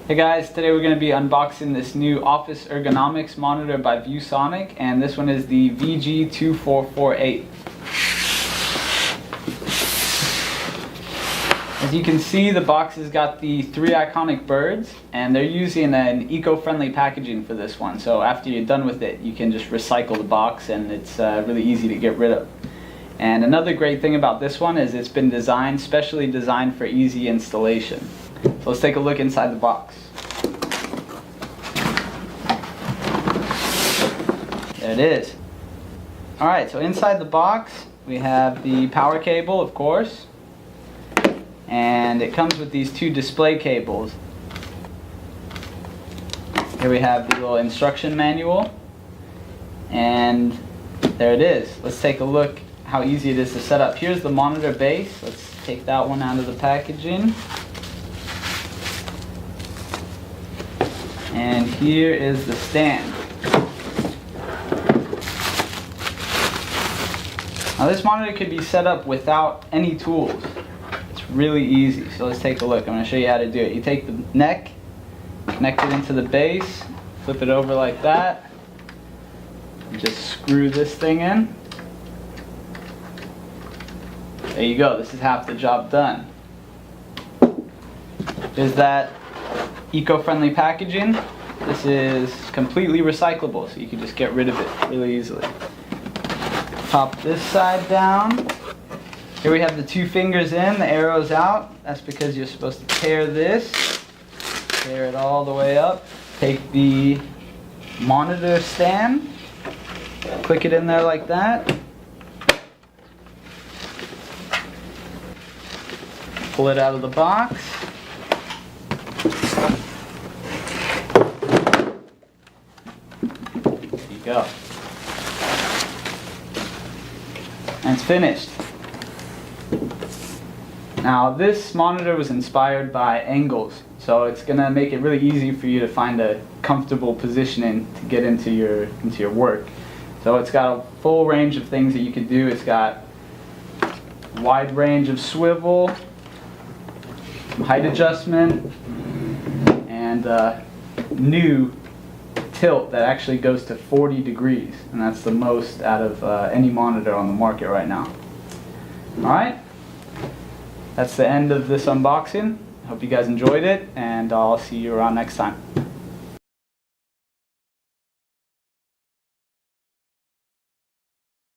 Hey guys, today we're going to be unboxing this new office ergonomics monitor by ViewSonic, and this one is the VG2448. As you can see, the box has got the 3 iconic birds, and they're using an eco-friendly packaging for this one. So after you're done with it, you can just recycle the box, and it's really easy to get rid of. And another great thing about this one is it's been specially designed for easy installation. So let's take a look inside the box. There it is. Alright, so inside the box we have the power cable, of course, and it comes with these 2 display cables. Here we have the little instruction manual, and there it is. Let's take a look how easy it is to set up. Here's the monitor base. Let's take that one out of the packaging. And here is the stand. Now this monitor could be set up without any tools. It's really easy. So let's take a look. I'm going to show you how to do it. You take the neck, connect it into the base, flip it over like that, and just screw this thing in. There you go. This is half the job done. There's that eco-friendly packaging. This is completely recyclable, so you can just get rid of it really easily. Pop this side down. Here we have the 2 fingers in, the arrows out. That's because you're supposed to tear this. Tear it all the way up. Take the monitor stand, click it in there like that. Pull it out of the box. There you go. And it's finished. Now this monitor was inspired by angles, so it's going to make it really easy for you to find a comfortable positioning to get into your work. So it's got a full range of things that you can do. It's got a wide range of swivel, some height adjustment, and new tilt that actually goes to 40 degrees, and that's the most out of any monitor on the market right now. Alright, that's the end of this unboxing. I hope you guys enjoyed it, and I'll see you around next time.